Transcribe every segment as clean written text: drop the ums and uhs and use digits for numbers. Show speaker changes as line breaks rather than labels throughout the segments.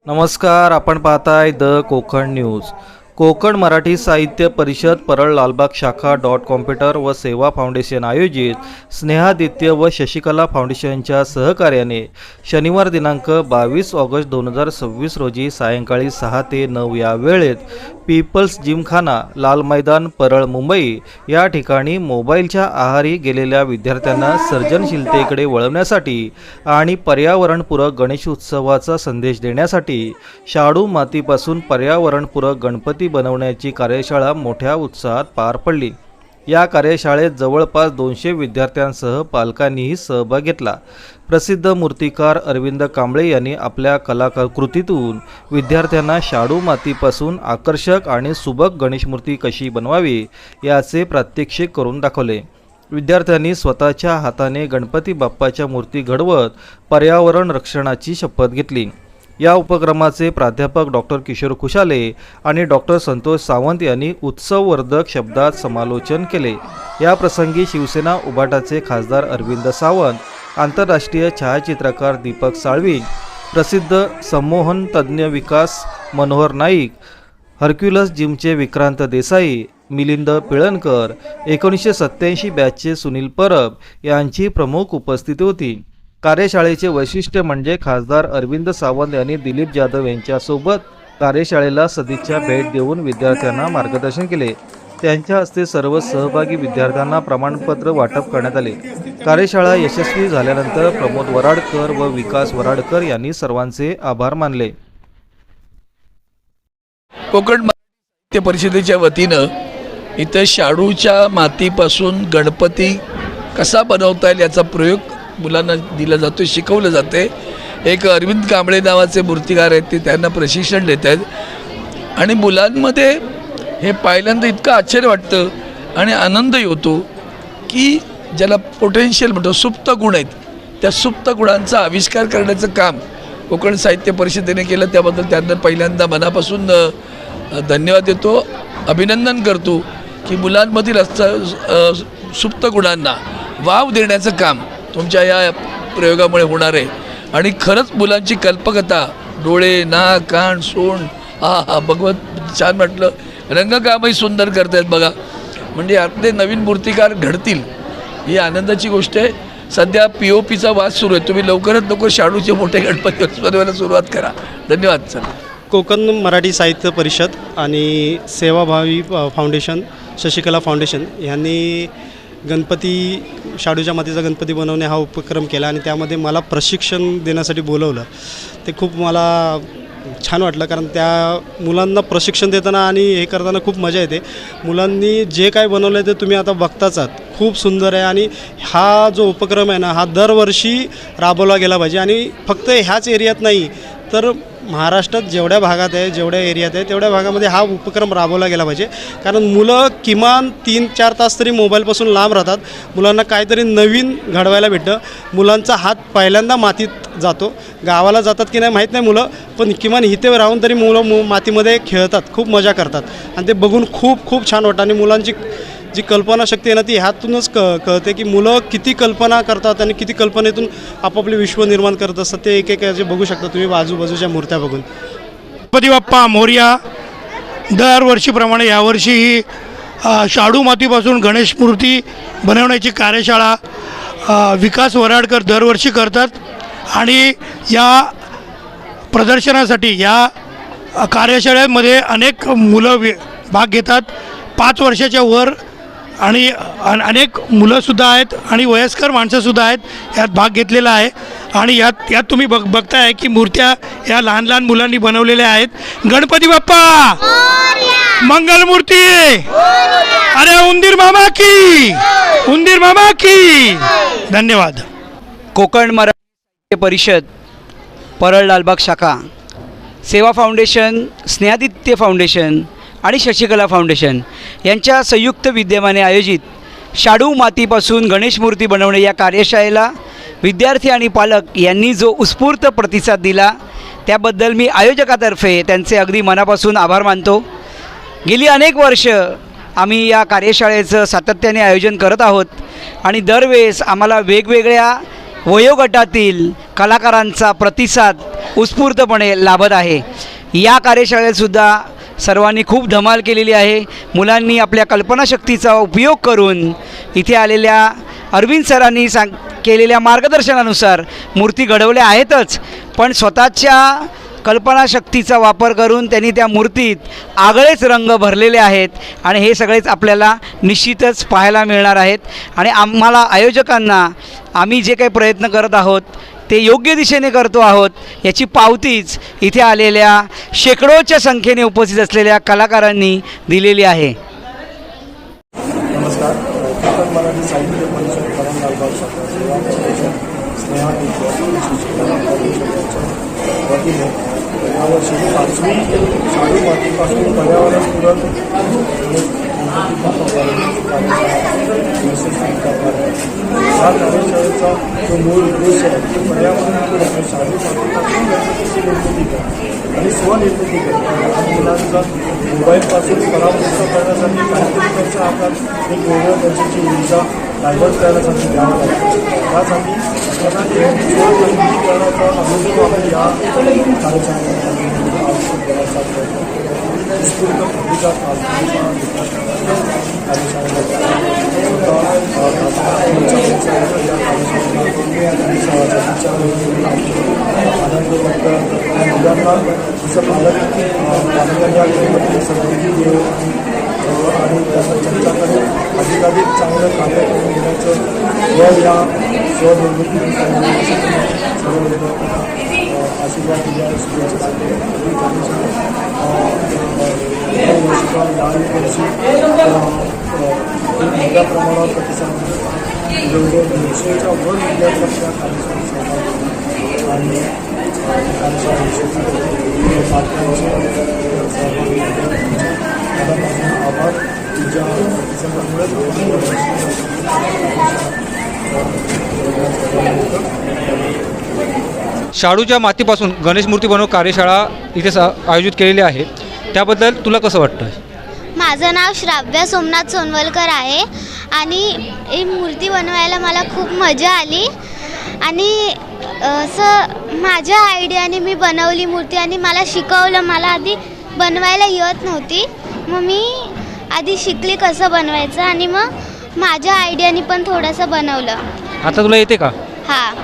नमस्कार, आपण पाहताय द कोकण न्यूज. कोकण मराठी साहित्य परिषद, परळ लालबाग शाखा .कॉम्प्युटर व सेवा फाउंडेशन आयोजित स्नेहादित्य व शशिकला फाउंडेशनच्या सहकार्याने शनिवार दिनांक 22 ऑगस्ट 2026 रोजी सायंकाळी 6 ते 9 या वेळेत पीपल्स जिमखाना, लाल मैदान, परळ, मुंबई या ठिकाणी मोबाईलच्या आहारी गेलेल्या विद्यार्थ्यांना सर्जनशीलतेकडे वळवण्यासाठी आणि पर्यावरणपूरक गणेश उत्सवाचा संदेश देण्यासाठी शाडू मातीपासून पर्यावरणपूरक गणपती बनवण्याची कार्यशाळा मोठ्या उत्साहात पार पडली. या कार्यशाळेत जवळपास 200 विद्यार्थ्यांसह पालकांनीही सहभाग घेतला. प्रसिद्ध मूर्तिकार अरविंद कांबळे यांनी आपल्या कलाकृतीतून विद्यार्थ्यांना शाडू मातीपासून आकर्षक आणि सुबक गणेशमूर्ती कशी बनवावी याचे प्रात्यक्षिक करून दाखवले. विद्यार्थ्यांनी स्वतःच्या हाताने गणपती बाप्पाच्या मूर्ती घडवत पर्यावरण रक्षणाची शपथ घेतली. या उपक्रमाचे प्राध्यापक डॉक्टर किशोर खुशाले आणि डॉक्टर संतोष सावंत यांनी उत्सववर्धक शब्दात समालोचन केले. या प्रसंगी शिवसेना उभाटाचे खासदार अरविंद सावंत, आंतरराष्ट्रीय छायाचित्रकार दीपक साळवी, प्रसिद्ध संमोहन तज्ज्ञ विकास मनोहर नाईक, हर्क्युलस जिमचे विक्रांत देसाई, मिलिंद पिळणकर, 1987 बॅचचे सुनील परब यांची प्रमुख उपस्थिती होती. कार्यशाळेचे वैशिष्ट्य म्हणजे खासदार अरविंद सावंत यांनी दिलीप जाधव यांच्यासोबत कार्यशाळेला सदिच्छा भेट देऊन विद्यार्थ्यांना मार्गदर्शन केले. त्यांच्या हस्ते सर्व सहभागी विद्यार्थ्यांना प्रमाणपत्र वाटप करण्यात आले. कार्यशाळा यशस्वी झाल्यानंतर प्रमोद वराडकर व विकास वराडकर यांनी सर्वांचे आभार मानले.
कोकण साहित्य परिषदेच्या वतीनं इथं शाडूच्या मातीपासून गणपती कसा बनवता येईल याचा प्रयोग मुलांना दिला जातो, शिकवलं जाते. एक अरविंद कांबळे नावाचे मूर्तिकार आहेत, ते त्यांना प्रशिक्षण देत आहेत आणि मुलांमध्ये हे पाहिल्यानंतर इतकं आश्चर्य वाटतं आणि आनंदही होतो की ज्याला पोटेन्शियल म्हणतो, सुप्त गुण आहेत, त्या सुप्त गुणांचा आविष्कार करण्याचं काम कोकण साहित्य परिषदेने केलं. त्याबद्दल त्यांना पहिल्यांदा मनापासून धन्यवाद देतो, अभिनंदन करतो की मुलांमधील सुप्त गुणांना वाव देण्याचं काम तुमच्या या प्रयोगामुळे होणार आहे. आणि खरंच मुलांची कल्पकता, डोळे, नाक, कान, सोंड, हा भगवत छान वाटलं. रंगकामही सुंदर करतायत बघा. म्हणजे यातले नवीन मूर्तिकार घडतील ही आनंदाची गोष्ट आहे. सध्या POPचा वाद सुरू आहे. तुम्ही लवकरात लवकर शाडूचे मोठे गणपती बनवायला सुरुवात करा. धन्यवाद सर.
कोकण मराठी साहित्य परिषद आणि सेवाभावी फाउंडेशन, शशिकला फाउंडेशन यांनी शाडूच्या मातीचा गणपती बनवणे हा उपक्रम केला आणि त्यामध्ये मला प्रशिक्षण देण्यासाठी बोलवलं. ते खूप मला छान वाटलं, कारण त्या मुलांना प्रशिक्षण देताना आणि हे करताना खूप मजा येते. मुलांनी जे काय बनवलं आहे ते तुम्ही आता बघताच आहात, खूप सुंदर आहे. आणि हा जो उपक्रम आहे ना, हा दरवर्षी राबवला गेला पाहिजे. आणि फक्त ह्याच एरियात नाही तर महाराष्ट्रात जेवढ्या भागात आहे, जेवढ्या एरियात आहे, तेवढ्या भागामध्ये हा उपक्रम राबवला गेला पाहिजे. कारण मुलं किमान 3-4 तास तरी मोबाईलपासून लांब राहतात. मुलांना काहीतरी नवीन घडवायला भेटतं. मुलांचा हात पहिल्यांदा मातीत जातो. गावाला जातात की नाही माहीत नाही मुलं, पण किमान इथे राहून तरी मुलं मातीमध्ये खेळतात, खूप मजा करतात. आणि ते बघून खूप खूप छान वाटतं. आणि मुलांची जी कल्पनाशक्ती आहे ना, ती ह्यातूनच कळते की मुलं किती कल्पना करतात आणि किती कल्पनेतून आपापले विश्व निर्माण करत असतात. ते एक जे बघू शकता तुम्ही आजूबाजूच्या मूर्त्या बघून.
गणपती बाप्पा मोरया. दरवर्षीप्रमाणे यावर्षी ही शाडू मातीपासून गणेश मूर्ती बनवण्याची कार्यशाळा विकास वराडकर दरवर्षी करतात. आणि या प्रदर्शनासाठी या कार्यशाळेमध्ये अनेक मुलं भाग घेतात. 5 वर्षाच्या वर आणि अनेक मुलंसुद्धा आहेत आणि वयस्कर माणसंसुद्धा आहेत यात भाग घेतलेला आहे. आणि यात तुम्ही बघताय की मूर्त्या या लहान लहान मुलांनी बनवलेल्या आहेत. गणपती बाप्पा मंगलमूर्ती. अरे उंदीर मामा की, उंदीर मामा की. धन्यवाद.
कोकण मराठी परिषद, परळ लालबाग शाखा, सेवा फाउंडेशन, स्नेहादित्य फाउंडेशन आणि शशिकला फाउंडेशन यांच्या संयुक्त विद्यमाने आयोजित शाडू मातीपासून गणेश मूर्ती बनवणे या कार्यशाळेला विद्यार्थी आणि पालक यांनी जो उत्स्फूर्त प्रतिसाद दिला त्याबद्दल मी आयोजकातर्फे त्यांचे अगदी मनापासून आभार मानतो. गेली अनेक वर्ष आम्ही या कार्यशाळेचं सातत्याने आयोजन करत आहोत आणि दरवेळेस आम्हाला वेगवेगळ्या वयोगटातील कलाकारांचा प्रतिसाद उत्स्फूर्तपणे लाभत आहे. या कार्यशाळेतसुद्धा सर्वांनी खूप धमाल केलेली आहे. मुलांनी आपल्या कल्पनाशक्तीचा उपयोग करून इथे आलेल्या अरविंद सरांनी केलेल्या मार्गदर्शनानुसार मूर्ती घडवल्या आहेतच, पण स्वतःच्या कल्पनाशक्तीचा वापर करून त्यांनी त्या मूर्तीत आगळेच रंग भरलेले आहेत आणि हे सगळेच आपल्याला निश्चितच पाहायला मिळणार आहेत. आणि आम्हाला आयोजकांना आम्ही जे काही प्रयत्न करत आहोत ते योग्य दिशेने करतो आहोत याची पावतीच इथे आलेल्या शेकडोच्या संख्येने उपस्थित असलेल्या कलाकारांनी दिलेली आहे.
नमस्कार. कोकण मराठी साहित्य परिषद परम लालबाग शाखा सेवा फाउंडेशन स्नेहा वतीने यावर्षी 5वी शाडू मातीपासून पर्यावरणपूरक या कार्यशाळेचा जो मूळ उद्देश आहे तो पर्यावरणपूरक शाडू मातीपासून गणपतीची निर्मिती करणे आणि स्वनिर्मिती करणे. लहान मुलांचा मोबाईलपासून परामुक्त करण्यासाठी काहीतरी त्यांच्या हातात एक वेगळ्या दर्जाची ऊर्जा डायव्हर्ट करण्यासाठी द्यावं लागते. त्यासाठी स्वनिर्मितीकरणाचा अनुभव आपण या कार्यशाळेमध्ये आवश्यक देण्याचा प्रयत्न उत्स्फूर्त प्रतिसाद मुलांना जसं पालक समृद्धी देव आणि त्यांच्याकडे अधिकाधिक चांगलं कार्य करून घेण्याचं या स्वनिर्मिती सर्व आशीर्वाद दिल्या मोठ्या प्रमाणावर प्रतिसाद जवळजवळ 200च्या वर विद्यार्थ्यांच्या कार्यशाळेत सहभाग आणि आभार तुझ्या
शाडूच्या मातीपासून गणेश मूर्ती बनव कार्यशाळा इथे आयोजित केलेली आहे, त्याबद्दल तुला कसं वाटतं?
माझं नाव श्राव्या सोमनाथ सोनवलकर आहे आणि ही मूर्ती बनवायला मला खूप मजा आली आणि असं माझ्या आयडियाने मी बनवली मूर्ती आणि मला शिकवलं. मला आधी बनवायला येत नव्हती, मग मी आधी शिकली कसं बनवायचं आणि मग माझ्या आयडियाने पण थोडंसं बनवलं.
आता तुला येते का?
हां.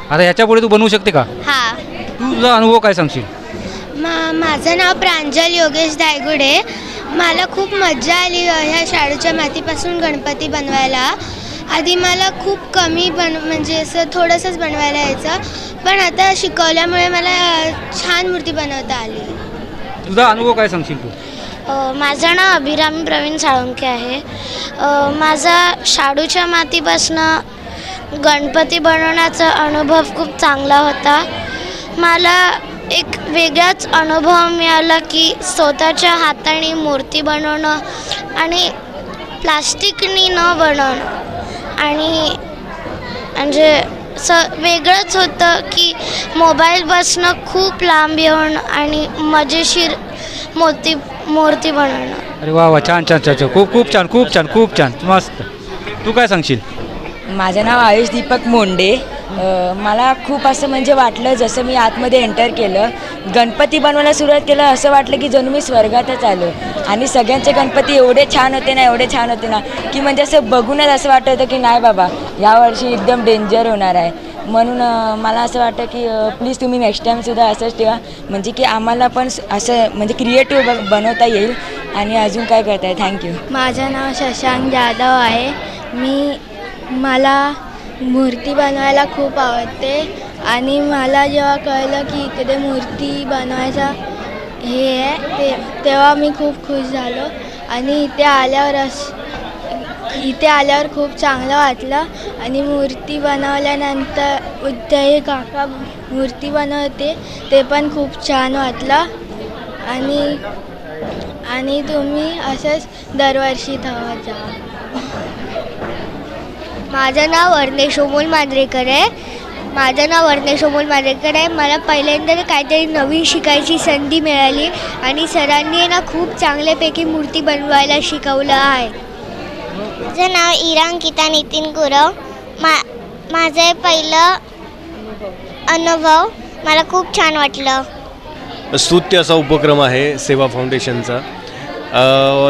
आता याच्यापुढे तू बनवू शकते का?
हां.
तुझा अनुभव काय सांगशील?
माझं नाव प्रांजल योगेश दायगुडे. मला खूप मजा आली ह्या शाडूच्या मातीपासून गणपती बनवायला. आधी मला खूप कमी म्हणजे असं थोडंसंच बनवायला यायचं, पण आता शिकवल्यामुळे मला छान मूर्ती बनवता आली.
तुझा अनुभव काय सांगशील तू?
माझं नाव अभिरामी प्रवीण साळुंके आहे. माझा शाडूच्या मातीपासून गणपती बनवण्याचा अनुभव खूप चांगला होता. मला एक वेगळाच अनुभव मिळाला की स्वतःच्या हाताने मूर्ती बनवणं आणि प्लास्टिकनी न बनवणं आणि म्हणजे वेगळंच होतं की मोबाईलपासनं खूप लांब येऊन आणि मजेशीर मूर्ती बनवणं.
अरे वा वा, छान छान छान, खूप खूप छान, खूप छान, खूप छान, मस्त. तू काय सांगशील?
माझं नाव आयुष दीपक मोंडे. मला खूप असं म्हणजे वाटलं, जसं मी आतमध्ये एंटर केलं, गणपती बनवायला सुरुवात केलं, असं वाटलं की जणू मी स्वर्गातच आलो. आणि सगळ्यांचे गणपती एवढे छान होते ना की म्हणजे असं बघूनच असं वाटत होतं की नाही बाबा, यावर्षी एकदम डेंजर होणार आहे. म्हणून मला असं वाटतं की प्लीज तुम्ही नेक्स्ट टाईमसुद्धा असंच ठेवा, म्हणजे की आम्हाला पण असं म्हणजे क्रिएटिव्ह बनवता येईल. आणि अजून काय करताय? थँक्यू.
माझं नाव शशांक जाधव आहे. मला मूर्ती बनवायला खूप आवडते आणि मला जेव्हा कळलं की इकडे मूर्ती बनवायचा हे आहे तेव्हा मी खूप खुश झालो आणि इथे आल्यावर खूप चांगलं वाटलं. आणि मूर्ती बनवल्यानंतर उद्या काका मूर्ती बनवते ते पण खूप छान वाटलं. आणि तुम्ही असंच दरवर्षी धावत जा. माझं नाव वर्णेश अमोल मांजरेकर आहे. मला पहिल्यांदा काहीतरी नवीन शिकायची संधी मिळाली आणि सरांनी ना खूप चांगल्यापैकी मूर्ती बनवायला शिकवलं आहे. माझं नाव इरांकिता नितीन गुरव. माझं पहिलं अनुभव मला खूप छान वाटलं.
स्तुत्य असा उपक्रम आहे सेवा फाउंडेशनचा.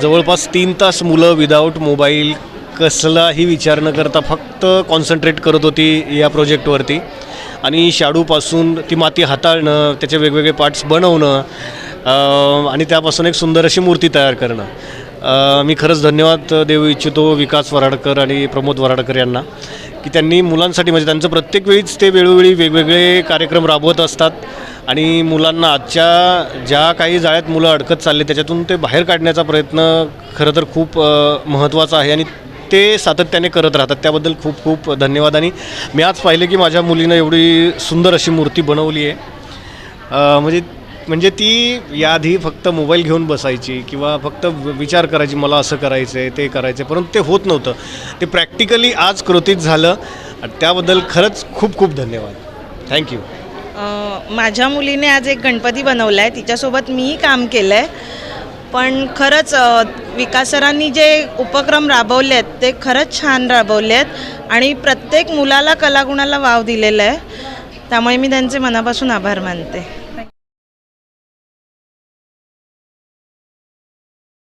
जवळपास 3 तास मुलं विदाऊट मोबाईल कसलाही विचार न करता फक्त कॉन्सन्ट्रेट करत होती या प्रोजेक्टवरती. आणि शाडूपासून ती माती हाताळणं, त्याचे वेगवेगळे पार्ट्स बनवणं आणि त्यापासून एक सुंदर अशी मूर्ती तयार करणं. मी खरंच धन्यवाद देऊ इच्छितो विकास वराडकर आणि प्रमोद वराडकर यांना, की त्यांनी मुलांसाठी म्हणजे त्यांचं प्रत्येक वेळीच ते वेळोवेळी वेगवेगळे कार्यक्रम राबवत असतात आणि मुलांना आजच्या ज्या काही जाळ्यात मुलं अडकत चालले त्याच्यातून ते बाहेर काढण्याचा प्रयत्न खरं तर खूप महत्त्वाचा आहे आणि ते सातत्याने करत राहतात. त्याबद्दल खूप खूप धन्यवाद. आणि मी आज पाहिलं की माझ्या मुलीनं एवढी सुंदर अशी मूर्ती बनवली आहे. म्हणजे ती याआधी फक्त मोबाईल घेऊन बसायची किंवा फक्त विचार करायची मला असं करायचं आहे ते करायचं आहे, परंतु ते होत नव्हतं. ते प्रॅक्टिकली आज कृतीत झालं. त्याबद्दल खरंच खूप खूप धन्यवाद. थँक्यू.
माझ्या मुलीने आज एक गणपती बनवला आहे, तिच्यासोबत मीही काम केलं आहे. पण खरंच विकास सरांनी जे उपक्रम राबवले आहेत ते खरंच छान राबवले आहेत आणि प्रत्येक मुलाला कलागुणाला वाव दिलेला आहे. त्यामुळे मी त्यांचे मनापासून आभार मानते.